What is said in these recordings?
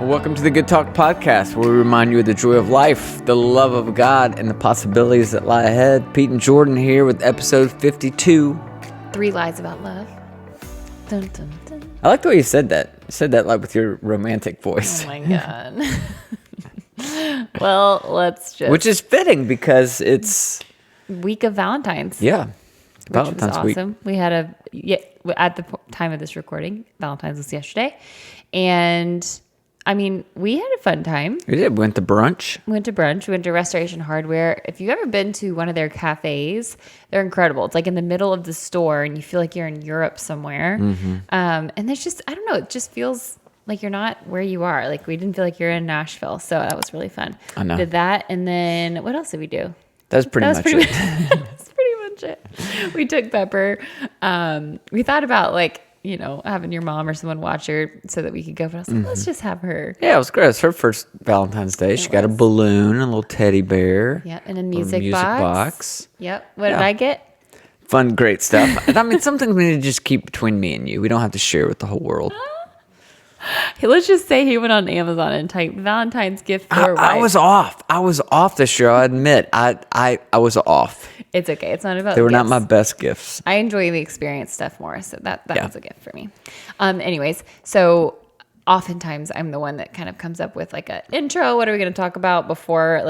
Welcome to the Good Talk Podcast, where we remind you of the joy of life, the love of God, and the possibilities that lie ahead. Pete and Jordyn here with episode 52. 3 Lies About Love. Dun, dun, dun. I like the way you said that. You said that like with your romantic voice. Oh my God. Well, let's just... Which is fitting because it's... Week of Valentine's. Yeah. Which Valentine's was awesome. We had at the time of this recording, Valentine's was yesterday. And... I mean, we had a fun time. We did. We went to brunch. We went to Restoration Hardware. If you've ever been to one of their cafes, they're incredible. It's like in the middle of the store and you feel like you're in Europe somewhere. Mm-hmm. And there's just, I don't know, it just feels like you're not where you are. Like we didn't feel like you're in Nashville. So that was really fun. I know. Did that. And then what else did we do? That's pretty much it. That's pretty much it. We took Pepper. We thought about having your mom or someone watch her so that we could go. But I was like, let's just have her. Yeah, it was great. It was her first Valentine's Day. She got a balloon, a little teddy bear. Yeah, and a music box. Yep. What did I get? Fun, great stuff. I mean, some things we need to just keep between me and you. We don't have to share with the whole world. Hey, let's just say he went on Amazon and typed Valentine's gift for wife. I was off this year. I admit, I was off. It's okay. It's not about. They were gifts. not my best gifts. I enjoy the experience stuff more, so that was a gift for me. Anyways, so oftentimes I'm the one that kind of comes up with like an intro. What are we going to talk about before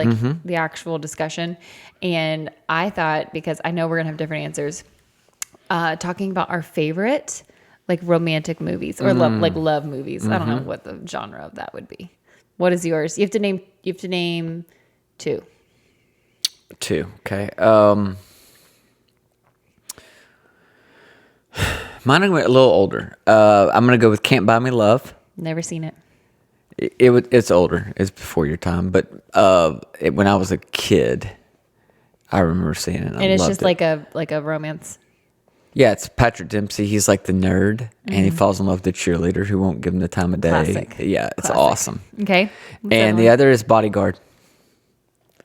the actual discussion? And I thought, because I know we're going to have different answers, talking about our favorite like romantic movies or love movies. I don't know what the genre of that would be. What is yours? You have to name 2. 2, okay. Mine are a little older. I'm gonna go with "Can't Buy Me Love." Never seen it. It's older. It's before your time, but when I was a kid, I remember seeing it. And it's just like a romance. Yeah, it's Patrick Dempsey. He's like the nerd, and he falls in love with the cheerleader who won't give him the time of day. Classic. Yeah, it's awesome. Okay. And the other is Bodyguard.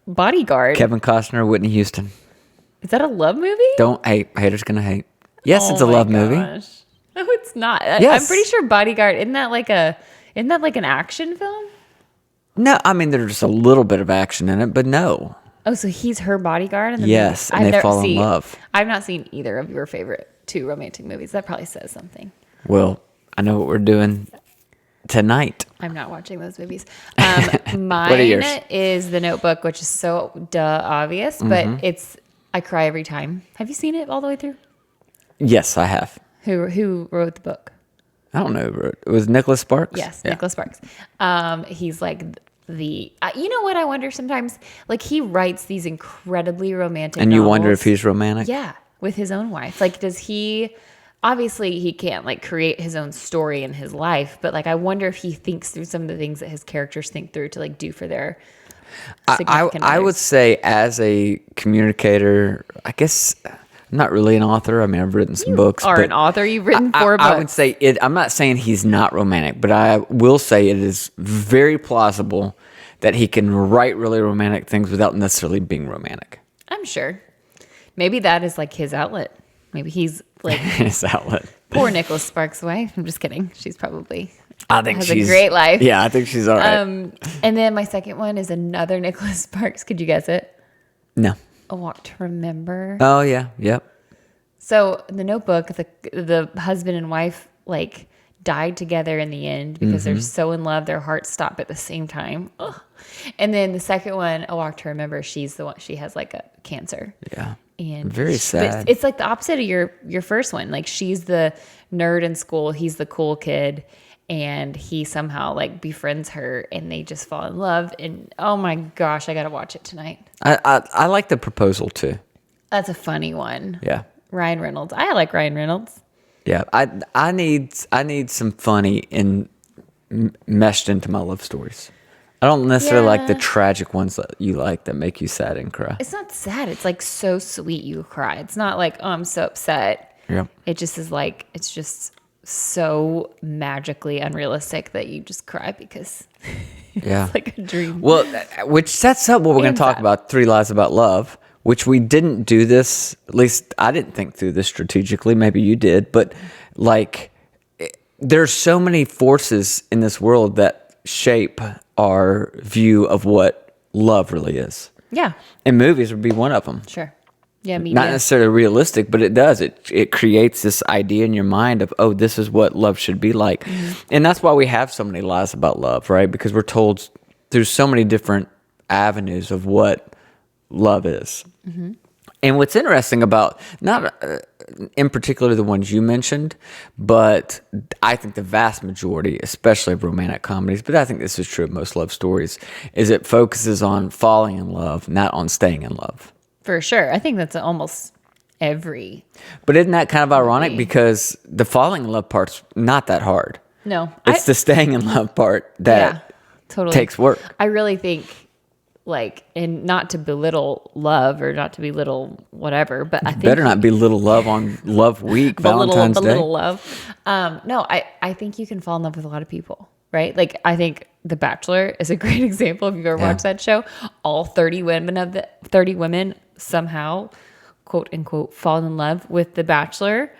Bodyguard? Kevin Costner, Whitney Houston. Is that a love movie? Don't hate. Haters gonna hate. Yes, it's a love movie. No, it's not. Yes. I'm pretty sure Bodyguard, isn't that like an action film? No, I mean, there's just a little bit of action in it, but no. Oh, so he's her bodyguard in the yes, movie? and they fall in love. I've not seen either of your favorite 2 romantic movies. That probably says something. Well, I know what we're doing tonight. I'm not watching those movies. What are yours? Mine is The Notebook, which is so obvious, but I cry every time. Have you seen it all the way through? Yes, I have. Who wrote the book? I don't know who wrote it. It was Nicholas Sparks? Yes, yeah. Nicholas Sparks. He's like you know what I wonder sometimes? Like he writes these incredibly romantic And you novels. wonder if he's romantic? Yeah, with his own wife. Like does he... Obviously, he can't like create his own story in his life, but like I wonder if he thinks through some of the things that his characters think through to like do for their significant I others. would say as a communicator, I guess I'm not really an author. I mean, I've written some books. Are but an author. You've written 4 books. I would say it. I'm not saying he's not romantic, but I will say it is very plausible that he can write really romantic things without necessarily being romantic. I'm sure. Maybe that is like his outlet. Maybe he's like his outlet. Poor Nicholas Sparks' wife. I'm just kidding. She's probably has she's a great life. Yeah, I think she's all right. And then my second one is another Nicholas Sparks. Could you guess it? No. A Walk to Remember. Oh yeah, yep. So in The Notebook, the husband and wife like died together in the end because they're so in love, their hearts stop at the same time. Ugh. And then the second one, A Walk to Remember, she's the one. She has like a cancer. Yeah. And very sad. It's like the opposite of your first one. Like she's the nerd in school, he's the cool kid, and he somehow like befriends her, and they just fall in love. And oh my gosh, I gotta watch it tonight. I like the proposal too. That's a funny one. Yeah. Ryan Reynolds. I like Ryan Reynolds. Yeah. I need some funny meshed into my love stories. I don't necessarily like the tragic ones that you like that make you sad and cry. It's not sad. It's like so sweet you cry. It's not like, oh, I'm so upset. Yeah. It just is like, it's just so magically unrealistic that you just cry because it's like a dream. Well, which sets up what we're going to talk about, 3 Lies About Love, which we didn't do this, at least I didn't think through this strategically. Maybe you did, but like there's so many forces in this world that shape our view of what love really is. Yeah. And movies would be one of them. Sure. Yeah, media. Not necessarily realistic, but it does. It creates this idea in your mind of, oh, this is what love should be like. And that's why we have so many lies about love, right? Because we're told there's so many different avenues of what love is. And what's interesting about, not in particular the ones you mentioned, but I think the vast majority, especially of romantic comedies, but I think this is true of most love stories, is it focuses on falling in love, not on staying in love. For sure. I think that's almost every. But isn't that kind of ironic? Because the falling in love part's not that hard. No. It's the staying in love part that totally takes work. I really think, and not to belittle love or not to belittle whatever, but I think Better not belittle love on Love Week, Valentine's Day. belittle love. No, I think you can fall in love with a lot of people, right? Like, I think The Bachelor is a great example. If you've ever watched that show, all 30 women somehow, quote unquote, fall in love with The Bachelor,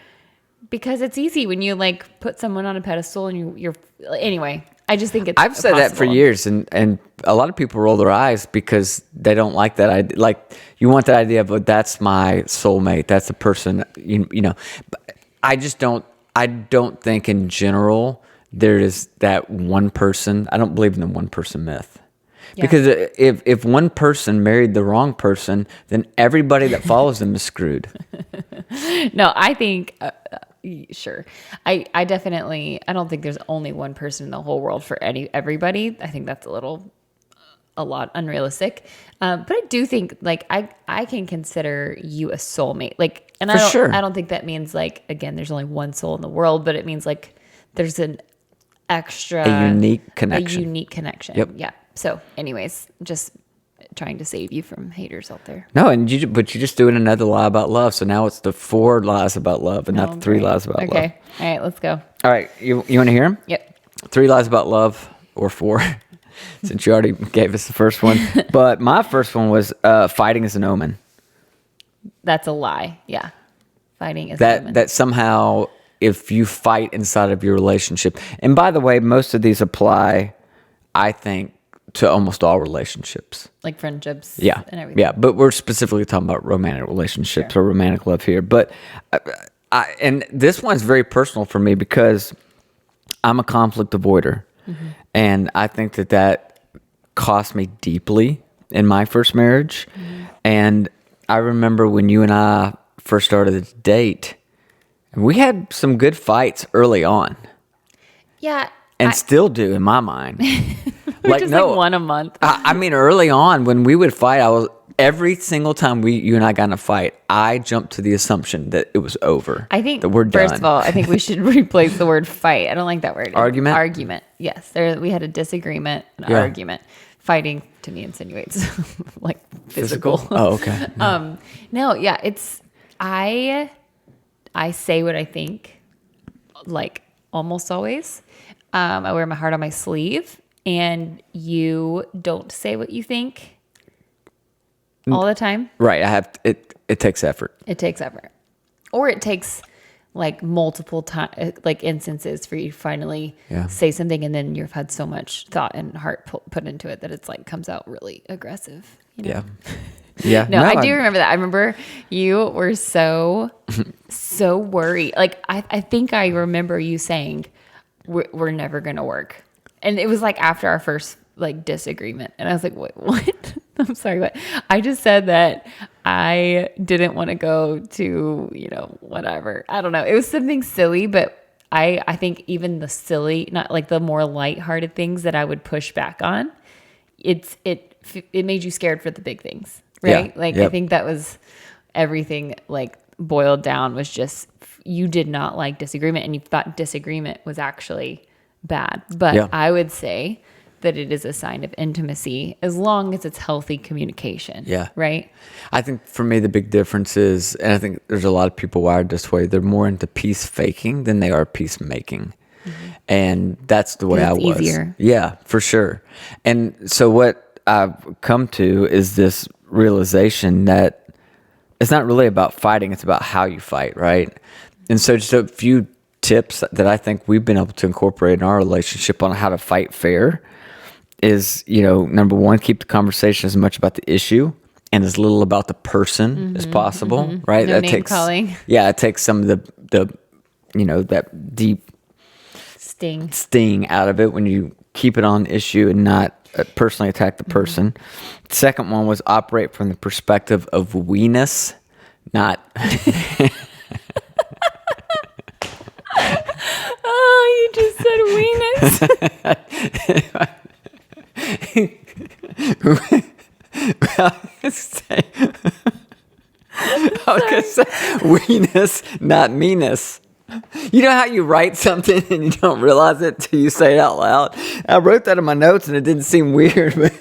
because it's easy when you put someone on a pedestal and you're anyway. I just think it's. I've said that for years, and a lot of people roll their eyes because they don't like that idea. Like, you want that idea of, that's my soulmate, that's the person, you know. But I just don't. I don't think in general there is that one person. I don't believe in the one person myth. Yeah. Because if one person married the wrong person, then everybody that follows them is screwed. No, I think. Sure. I definitely, I don't think there's only one person in the whole world for everybody. I think that's a lot unrealistic. But I do think I can consider you a soulmate. And I don't think that means again, there's only one soul in the world, but it means there's a unique connection. Yep. Yeah. So anyways, just trying to save you from haters out there. No, but you're just doing another lie about love. So now it's the 4 lies about love and not the 3 lies about love. Okay. All right, let's go. All right. You want to hear them? Yep. 3 lies about love, or 4, since you already gave us the first one. But my first one was fighting is an omen. That's a lie. Yeah. Fighting is an omen. That somehow, if you fight inside of your relationship, and by the way, most of these apply, I think, to almost all relationships. Like friendships and everything. Yeah, but we're specifically talking about romantic relationships or romantic love here. But and this one's very personal for me because I'm a conflict avoider. And I think that cost me deeply in my first marriage. And I remember when you and I first started to date, we had some good fights early on. Yeah. And still do in my mind. Just one a month. I mean, early on when we would fight, every single time you and I got in a fight, I jumped to the assumption that it was over. I think that we're done. First of all, I think we should replace the word fight. I don't like that word. Argument? Yes. We had a disagreement, an argument. Fighting to me insinuates physical. Oh, okay. No, yeah, it's I say what I think, almost always. I wear my heart on my sleeve. And you don't say what you think all the time. Right. It takes effort. It takes effort. Or it takes multiple instances for you to finally say something, and then you've had so much thought and heart put into it that it's comes out really aggressive. You know? Yeah. No, I do remember that. I remember you were so worried. I think I remember you saying, we're never going to work. And it was after our first disagreement. And I was like, wait, what? I'm sorry, what? I just said that I didn't want to go to, whatever. I don't know. It was something silly, but I think even the silly, not the more lighthearted things that I would push back on, it made you scared for the big things, right? Yeah. I think that was everything boiled down was just, you did not like disagreement and you thought disagreement was actually bad. But I would say that it is a sign of intimacy as long as it's healthy communication. Yeah. Right? I think for me the big difference is, and I think there's a lot of people wired this way, they're more into peace faking than they are peace making. And that's the way I was. Easier. Yeah, for sure. And so what I've come to is this realization that it's not really about fighting, it's about how you fight, right? And so just a few tips that I think we've been able to incorporate in our relationship on how to fight fair is, number one, keep the conversation as much about the issue and as little about the person as possible, right? No name calling. Yeah, it takes some of the that deep sting out of it when you keep it on issue and not personally attack the person. The second one was operate from the perspective of we-ness, not... Oh, you just said weenus. I was going to say weeness, not meanness. You know how you write something and you don't realize it till you say it out loud? I wrote that in my notes and it didn't seem weird, but...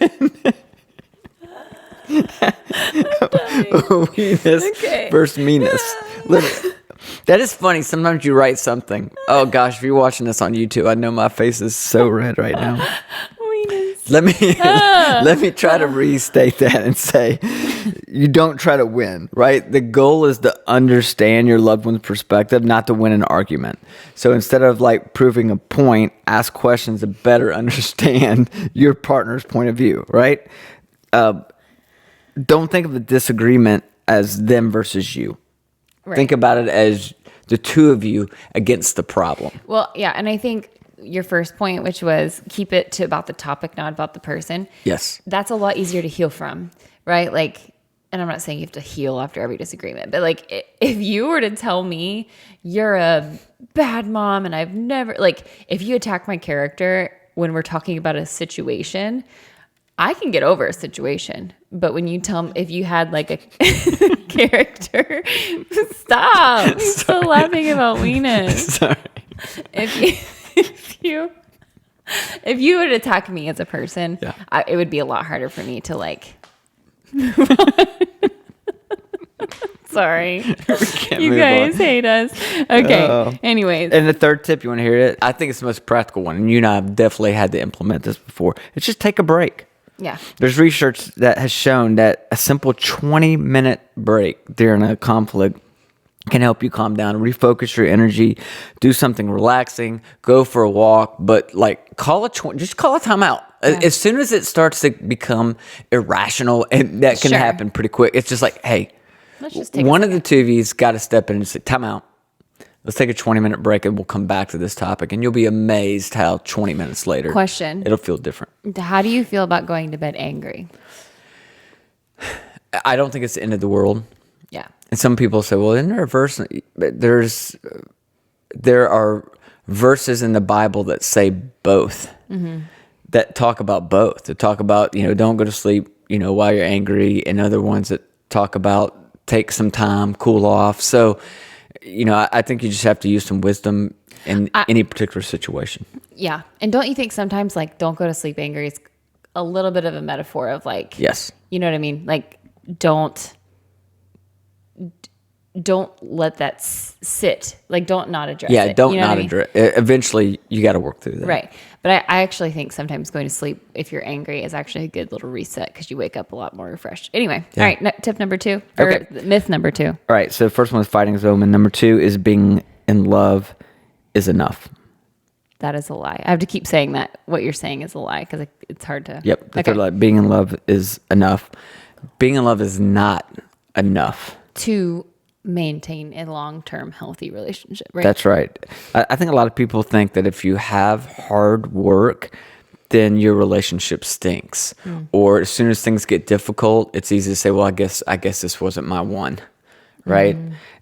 Weeness versus meanness. That is funny. Sometimes you write something. Oh gosh, if you're watching this on YouTube, I know my face is so red right now. Let me try to restate that and say, you don't try to win, right? The goal is to understand your loved one's perspective, not to win an argument. So instead of like proving a point, ask questions to better understand your partner's point of view, right? Don't think of the disagreement as them versus you. Right. Think about it as the two of you against the problem. Well, yeah, and I think your first point, which was keep it to about the topic, not about the person. Yes. That's a lot easier to heal from, right? Like, and I'm not saying you have to heal after every disagreement, but like if you were to tell me you're a bad mom and I've never, like if you attack my character when we're talking about a situation, I can get over a situation. But when you tell me, if you had like a character, stop. I'm still laughing about weenus. Sorry. If you would attack me as a person, yeah. It would be a lot harder for me to like. Sorry. You guys hate us. Okay. Anyways. And the third tip, you want to hear it? I think it's the most practical one. And you and I have definitely had to implement this before. It's just take a break. Yeah. There's research that has shown that a simple 20-minute break during a conflict can help you calm down, refocus your energy, do something relaxing, go for a walk, but like just call a timeout. Yeah. As soon as it starts to become irrational, and that can happen pretty quick. It's just like, hey, let's just take one of the two of you's got to step in and say, timeout. Let's take a 20-minute break and we'll come back to this topic. And you'll be amazed how 20 minutes later, it'll feel different. How do you feel about going to bed angry? I don't think it's the end of the world. Yeah. And some people say, well, isn't there a verse? There are verses in the Bible that say both, that talk about both. That talk about, don't go to sleep, while you're angry, and other ones that talk about take some time, cool off. So, I think you just have to use some wisdom in any particular situation. Yeah. And don't you think sometimes like don't go to sleep angry is a little bit of a metaphor of like, yes, you know what I mean? Like don't let that sit. Like don't not address it. Yeah, don't not address it. Eventually you got to work through that. Right. But I actually think sometimes going to sleep if you're angry is actually a good little reset because you wake up a lot more refreshed. Anyway, all right, tip number 2. Or myth number 2. All right, so the first one is fighting is omen. Number 2 is being in love is enough. That is a lie. I have to keep saying that. What you're saying is a lie because it's hard to... Yep, the third lie. Being in love is enough. Being in love is not enough. To maintain a long-term healthy relationship, right? That's right. I think a lot of people think that if you have hard work, then your relationship stinks. Or as soon as things get difficult, it's easy to say, well, I guess this wasn't my one, right?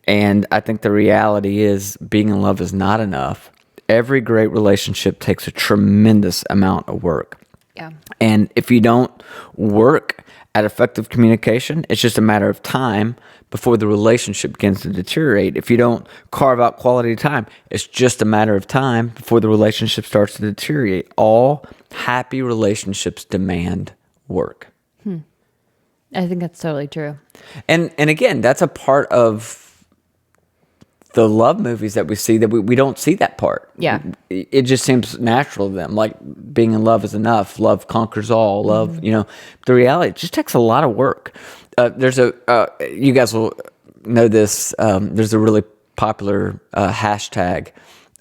And I think the reality is being in love is not enough. Every great relationship takes a tremendous amount of work. Yeah. And if you don't work at effective communication, it's just a matter of time before the relationship begins to deteriorate. If you don't carve out quality time, it's just a matter of time before the relationship starts to deteriorate. All happy relationships demand work. I think that's totally true. And again, that's a part of the love movies that we see that we don't see that part. Yeah. It just seems natural to them. Like being in love is enough. Love conquers all. Love, the reality, it just takes a lot of work. There's you guys will know this. There's a really popular hashtag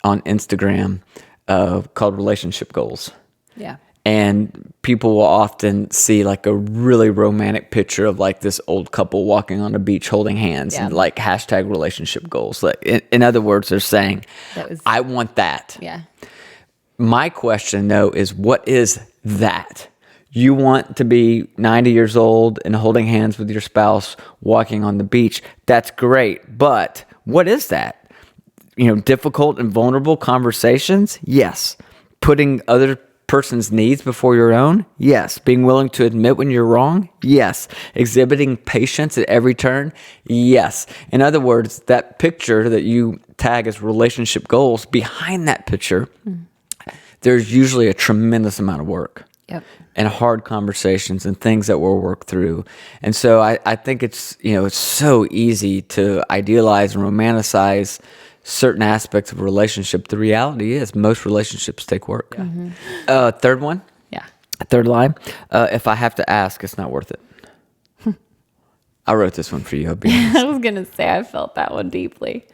on Instagram called relationship goals. Yeah. And people will often see like a really romantic picture of like this old couple walking on a beach holding hands and like hashtag relationship goals. Like in other words, they're saying, I want that. Yeah. My question though is, what is that? You want to be 90 years old and holding hands with your spouse walking on the beach. That's great. But what is that? Difficult and vulnerable conversations? Yes. Putting other person's needs before your own? Yes. Being willing to admit when you're wrong? Yes. Exhibiting patience at every turn? Yes. In other words, that picture that you tag as relationship goals, behind that picture, there's usually a tremendous amount of work. Yep. And hard conversations and things that we'll work through. And so I think it's so easy to idealize and romanticize certain aspects of a relationship. The reality is most relationships take work. Yeah. Third one. Yeah. Third line. If I have to ask, it's not worth it. I wrote this one for you. I'll be honest. I was going to say I felt that one deeply.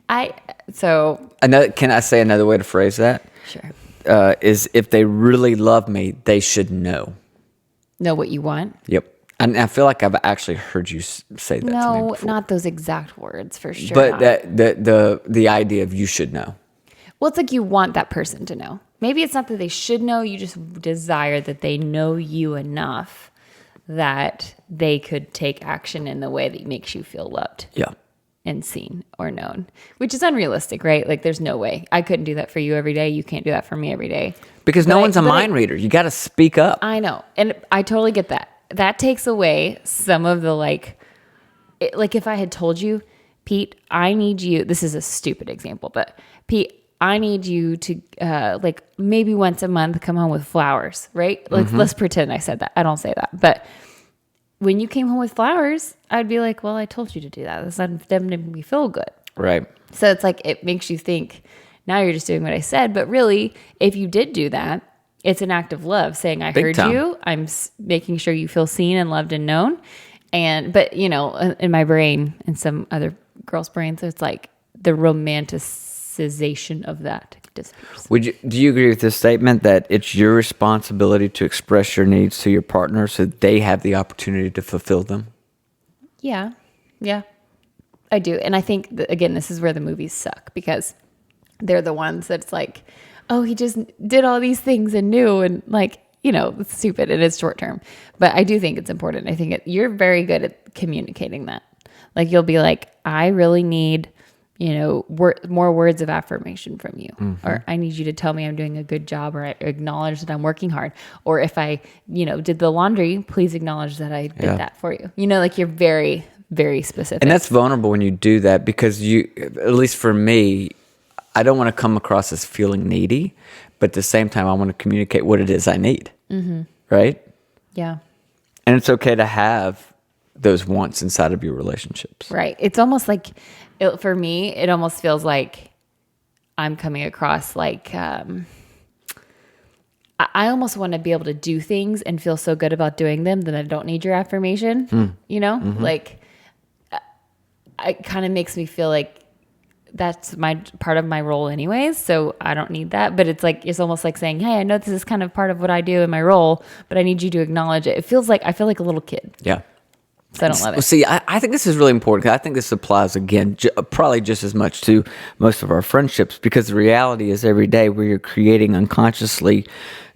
Can I say another way to phrase that? Sure. Is if they really love me, they should know. Know what you want? Yep. And I feel like I've actually heard you say that to me No, before. not those exact words for sure. But the idea of you should know. Well, it's like you want that person to know. Maybe it's not that they should know. You just desire that they know you enough that they could take action in the way that makes you feel loved. Yeah. And seen or known, which is unrealistic, right? Like there's no way. I couldn't do that for you every day. You can't do that for me every day. Because no one's a mind reader. You got to speak up. I know. And I totally get that. That takes away some of the like if I had told you, Pete, I need you. This is a stupid example, but Pete, I need you to maybe once a month come home with flowers, right? Like let's pretend I said that. I don't say that. But when you came home with flowers, I'd be like, well, I told you to do that. That's not them to make me feel good. Right. So it's like, it makes you think, now you're just doing what I said. But really, if you did do that, it's an act of love saying, I heard you. I'm making sure you feel seen and loved and known. But in my brain and some other girls' brains, it's like the romanticization of that disappears. Do you agree with this statement that it's your responsibility to express your needs to your partner so they have the opportunity to fulfill them? Yeah, I do. And I think, again, this is where the movies suck because they're the ones that's like, oh, he just did all these things and knew and it's stupid and it's short term. But I do think it's important. I think you're very good at communicating that. Like you'll be like, I really need more words of affirmation from you, or I need you to tell me I'm doing a good job, or I acknowledge that I'm working hard, or if I, did the laundry, please acknowledge that I did that for you. Like you're very, very specific. And that's vulnerable when you do that because at least for me, I don't want to come across as feeling needy, but at the same time, I want to communicate what it is I need. Mm-hmm. Right? Yeah. And it's okay to have those wants inside of your relationships. Right. It's almost like, for me, it almost feels like I'm coming across like, I almost want to be able to do things and feel so good about doing them that I don't need your affirmation, Like, it kind of makes me feel like that's my part of my role anyways, so I don't need that. But it's almost like saying, hey, I know this is kind of part of what I do in my role, but I need you to acknowledge it. I feel like a little kid. Yeah. So I don't love it. See, I think this is really important because I think this applies, again, probably just as much to most of our friendships, because the reality is every day we are creating unconsciously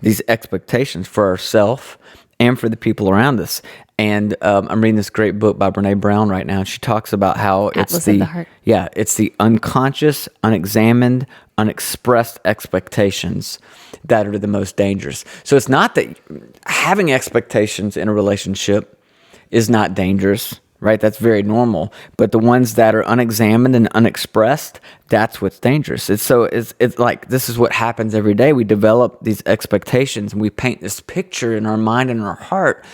these expectations for ourselves and for the people around us. And I'm reading this great book by Brene Brown right now, and she talks about how Atlas of the Heart. Yeah, it's the unconscious, unexamined, unexpressed expectations that are the most dangerous. So it's not that having expectations in a relationship is not dangerous, right? That's very normal. But the ones that are unexamined and unexpressed, that's what's dangerous. It's like this is what happens every day. We develop these expectations and we paint this picture in our mind and our heart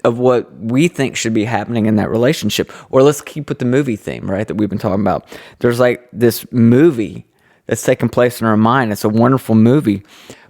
of what we think should be happening in that relationship. Or let's keep with the movie theme, right, that we've been talking about. There's like this movie that's taking place in our mind. It's a wonderful movie,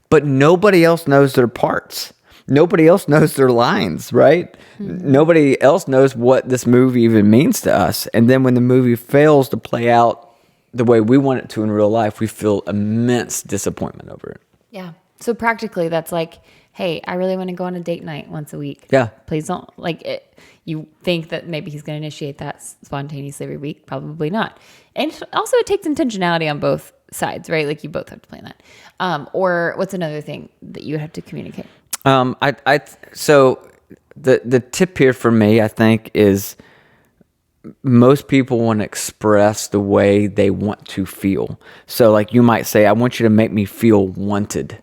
but nobody else knows their parts. Nobody else knows their lines, right? Mm-hmm. Nobody else knows what this movie even means to us. And then when the movie fails to play out the way we want it to in real life, we feel immense disappointment over it. Yeah. So practically, that's like, hey, I really want to go on a date night once a week. Yeah. Please don't like it. You think that maybe he's going to initiate that spontaneously every week? Probably not. And also it takes intentionality on both sides, right? Like you both have to plan that. Or what's another thing that you would have to communicate? So the tip here for me, I think, is most people want to express the way they want to feel. So like you might say, I want you to make me feel wanted.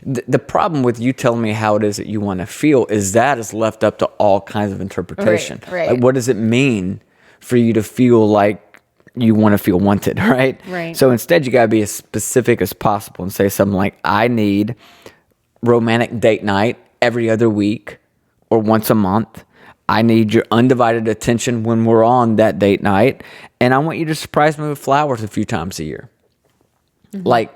The problem with you telling me how it is that you want to feel is that is left up to all kinds of interpretation. Right. Like, what does it mean for you to feel like you want to feel wanted, right? Right. So instead, you got to be as specific as possible and say something like, I need romantic date night every other week or once a month. I need your undivided attention when we're on that date night. And I want you to surprise me with flowers a few times a year. Like,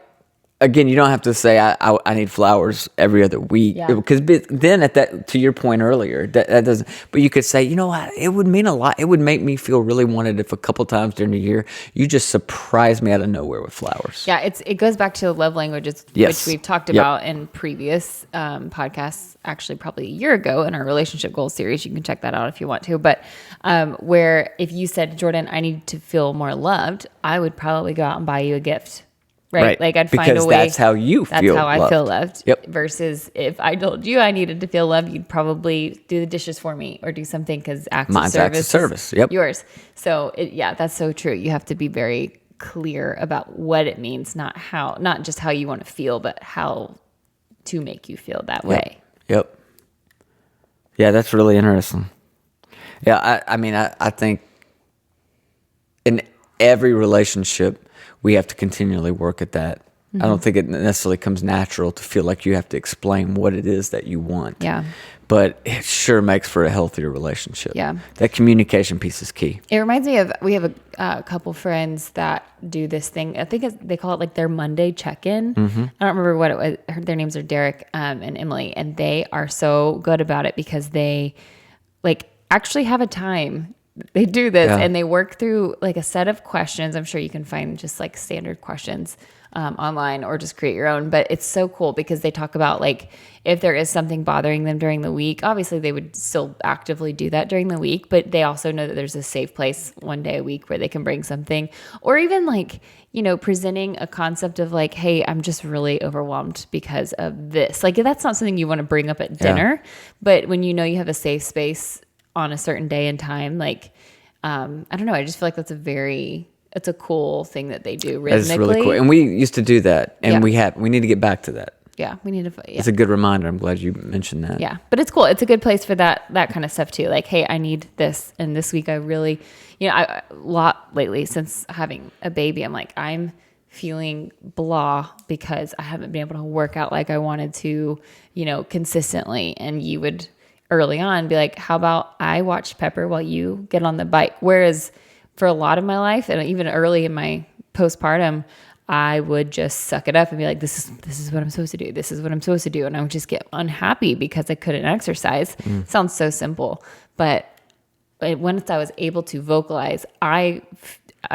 again, you don't have to say I need flowers every other week, because then at that, to your point earlier, that doesn't. But you could say, you know what, it would mean a lot. It would make me feel really wanted if a couple times during the year you just surprise me out of nowhere with flowers. Yeah, it goes back to the love languages, which we've talked about in previous podcasts. Actually, probably a year ago in our relationship goals series. You can check that out if you want to. But where if you said, Jordan, I need to feel more loved, I would probably go out and buy you a gift. Right. Like I'd find a way. Because that's how you feel loved. That's how I feel loved. Yep. Versus if I told you I needed to feel loved, you'd probably do the dishes for me or do something because Mine's acts of service. Yep. Yours. So that's so true. You have to be very clear about what it means, not just how you want to feel, but how to make you feel that way. Yep. Yeah, that's really interesting. Yeah, I think in every relationship, we have to continually work at that. I don't think it necessarily comes natural to feel like you have to explain what it is that you want. Yeah. But it sure makes for a healthier relationship. Yeah. That communication piece is key. It reminds me of, we have a couple friends that do this thing. I think they call it like their Monday check-in. I don't remember what it was. Their names are Derek and Emily, and they are so good about it because they like actually have a time. They do this and they work through like a set of questions. I'm sure you can find just like standard questions online or just create your own. But it's so cool because they talk about like if there is something bothering them during the week, obviously they would still actively do that during the week. But they also know that there's a safe place one day a week where they can bring something, or even like, presenting a concept of like, hey, I'm just really overwhelmed because of this. Like that's not something you want to bring up at dinner. But when you have a safe space on a certain day and time, like I don't know, I just feel like it's a cool thing that they do rhythmically. It's really cool, and we used to do that, and we need to get back to that. Yeah, we need to. It's a good reminder. I'm glad you mentioned that. Yeah, but it's cool. It's a good place for that kind of stuff too. Like, hey, I need this, and this week I really, a lot lately since having a baby, I'm like, I'm feeling blah because I haven't been able to work out like I wanted to, consistently. And you would early on be like, how about I watch Pepper while you get on the bike? Whereas for a lot of my life, and even early in my postpartum, I would just suck it up and be like, this is what I'm supposed to do. This is what I'm supposed to do. And I would just get unhappy because I couldn't exercise. Sounds so simple. But once I was able to vocalize, I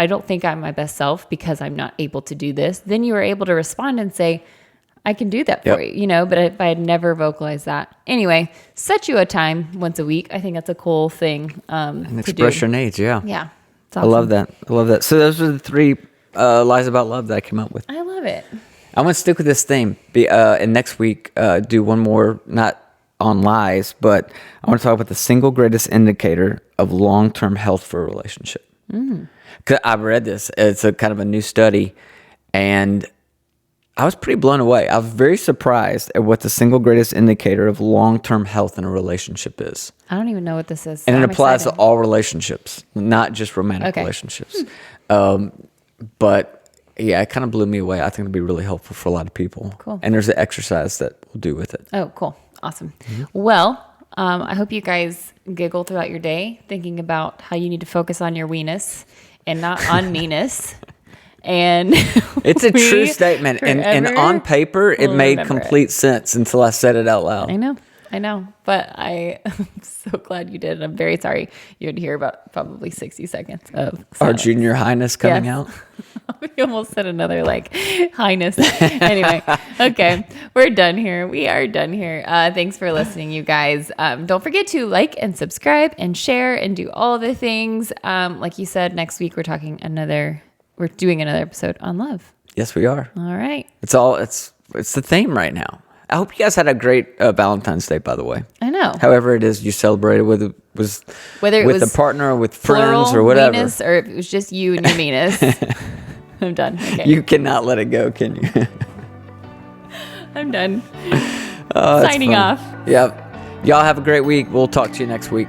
don't think I'm my best self because I'm not able to do this. Then you were able to respond and say, I can do that for you, but if I had never vocalized that. Anyway, set you a time once a week. I think that's a cool thing and express your needs, Yeah. Awesome. I love that. So those are the 3 lies about love that I came up with. I love it. I'm going to stick with this theme. And next week, do one more, not on lies, but I want to talk about the single greatest indicator of long-term health for a relationship. 'Cause I've read this. It's a kind of a new study, and I was pretty blown away. I was very surprised at what the single greatest indicator of long-term health in a relationship is. I don't even know what this is. And it applies to all relationships, not just romantic relationships. But yeah, it kind of blew me away. I think it'll be really helpful for a lot of people. Cool. And there's an exercise that we'll do with it. Oh, cool. Awesome. Well, I hope you guys giggle throughout your day thinking about how you need to focus on your weenus and not on meanness. And it's a true statement. And on paper, it made complete sense until I said it out loud. I know. I know, but I'm so glad you did. I'm very sorry you would hear about probably 60 seconds of Our silence. junior highness coming out. We almost said another highness. Anyway, okay, we're done here. We are done here. Thanks for listening, you guys. Don't forget to like and subscribe and share and do all the things. Like you said, next week we're doing another episode on love. Yes, we are. All right. It's the theme right now. I hope you guys had a great Valentine's Day, by the way. I know. However it is you celebrated whether it was a partner or with friends plural, or whatever. Venus, or if it was just you and your Venus. I'm done. Okay. You cannot let it go, can you? I'm done. Signing off. Yep. Y'all have a great week. We'll talk to you next week.